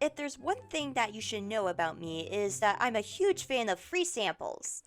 If there's one thing that you should know about me is that I'm a huge fan of free samples.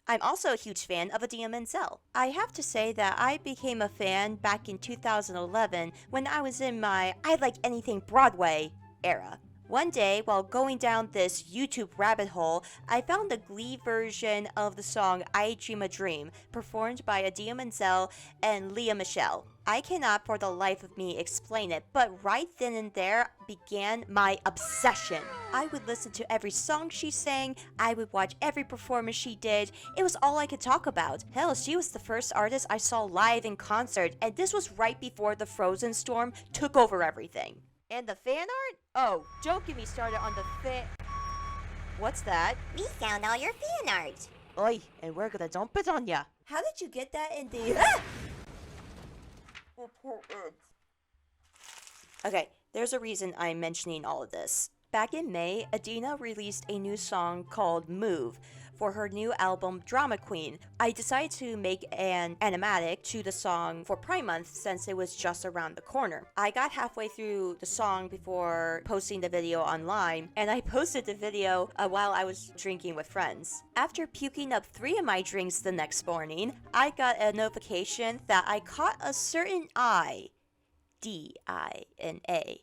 I'm also a huge fan of Adina Menzel. I have to say that I became a fan back in 2011 when I was in my I Like Anything Broadway era. One day, while going down this YouTube rabbit hole, I found the Glee version of the song I Dream a Dream, performed by Adina Menzel and Leah Michele. I cannot for the life of me explain it, but right then and there began my obsession. I would listen to every song she sang, I would watch every performance she did. It was all I could talk about. Hell, she was the first artist I saw live in concert, and this was right before the Frozen storm took over everything. And the fan art? Oh, don't get me started on the fan. What's that? We found all your fan art. Oi, and we're gonna dump it on ya. How did you get that in the... Okay, there's a reason I'm mentioning all of this. Back in May, Adina released a new song called Move for her new album Drama Queen. I decided to make an animatic to the song for Prime Month since it was just around the corner. I got halfway through the song before posting the video online, and I posted the video while I was drinking with friends. After puking up 3 of my drinks the next morning, I got a notification that I caught a certain I. D-I-N-A-M-E.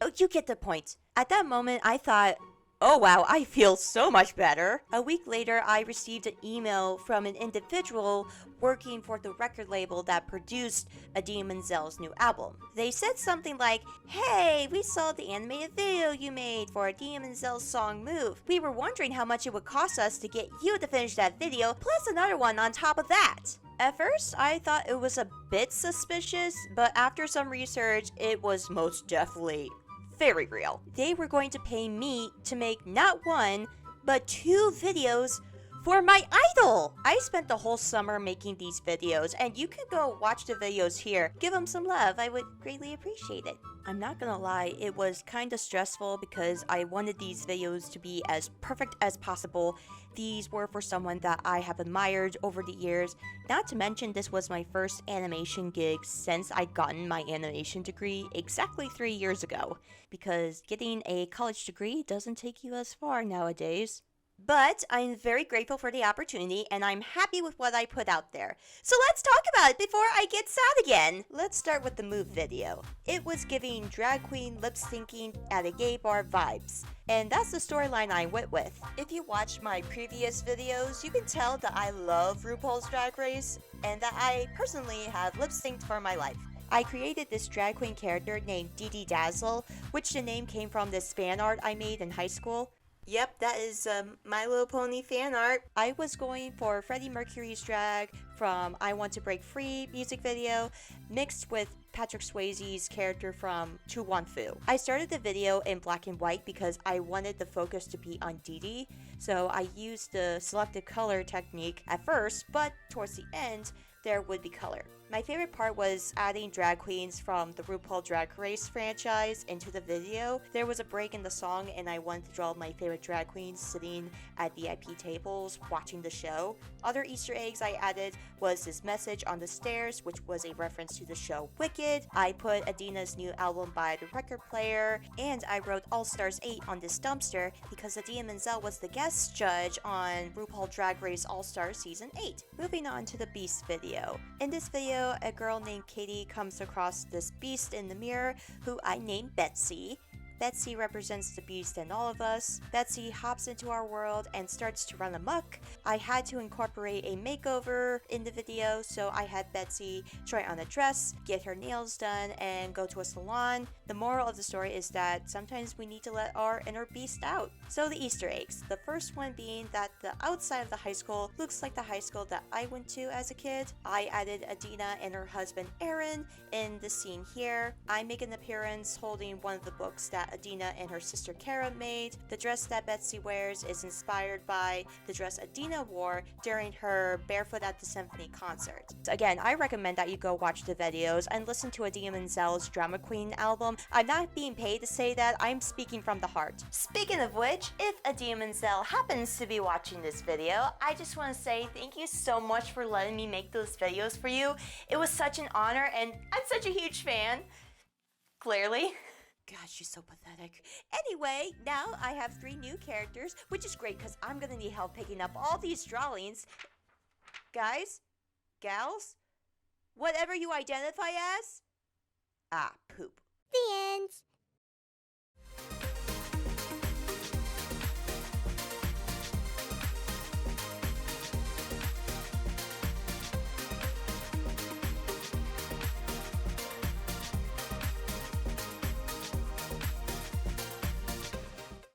Oh, you get the point. At that moment, I thought, oh wow, I feel so much better. A week later, I received an email from an individual working for the record label that produced Adina Menzel's new album. They said something like, hey, we saw the animated video you made for Adina Menzel's song Move. We were wondering how much it would cost us to get you to finish that video, plus another one on top of that. At first, I thought it was a bit suspicious, but after some research, it was most definitely very real. They were going to pay me to make not 1, but 2 videos for my idol! I spent the whole summer making these videos, and you can go watch the videos here. Give them some love, I would greatly appreciate it. I'm not gonna lie, it was kinda stressful because I wanted these videos to be as perfect as possible. These were for someone that I have admired over the years. Not to mention this was my first animation gig since I'd gotten my animation degree exactly 3 years ago. Because getting a college degree doesn't take you as far nowadays. But I'm very grateful for the opportunity, and I'm happy with what I put out there. So let's talk about it before I get sad again. Let's start with the Move video. It was giving drag queen lip syncing at a gay bar vibes. And that's the storyline I went with. If you watched my previous videos, you can tell that I love RuPaul's Drag Race, and that I personally have lip synced for my life. I created this drag queen character named Dee Dazzle, which the name came from this fan art I made in high school. Yep, that is My Little Pony fan art. I was going for Freddie Mercury's drag from I Want to Break Free music video, mixed with Patrick Swayze's character from To Wan Fu. I started the video in black and white because I wanted the focus to be on Dee Dee, so I used the selective color technique at first, but towards the end, there would be color. My favorite part was adding drag queens from the RuPaul Drag Race franchise into the video. There was a break in the song and I wanted to draw my favorite drag queens sitting at VIP tables watching the show. Other Easter eggs I added was this message on the stairs, which was a reference to the show Wicked. I put Adina's new album by the record player, and I wrote All Stars 8 on this dumpster because Adina Menzel was the guest judge on RuPaul Drag Race All Stars Season 8. Moving on to the Beast video. In this video, a girl named Katie comes across this beast in the mirror who I named Betsy. Betsy represents the beast in all of us. Betsy hops into our world and starts to run amok. I had to incorporate a makeover in the video, so I had Betsy try on a dress, get her nails done, and go to a salon. The moral of the story is that sometimes we need to let our inner beast out. So the Easter eggs. The first one being that the outside of the high school looks like the high school that I went to as a kid. I added Adina and her husband Aaron in the scene here. I make an appearance holding one of the books that Adina and her sister Kara made. The dress that Betsy wears is inspired by the dress Adina wore during her Barefoot at the Symphony concert. Again, I recommend that you go watch the videos and listen to Adina Menzel's Drama Queen album. I'm not being paid to say that, I'm speaking from the heart. Speaking of which, if Adina Menzel happens to be watching this video, I just want to say thank you so much for letting me make those videos for you. It was such an honor and I'm such a huge fan. Clearly. God, she's so pathetic. Anyway, now I have 3 new characters, which is great because I'm gonna need help picking up all these drawings. Guys? Gals? Whatever you identify as? Ah, poop.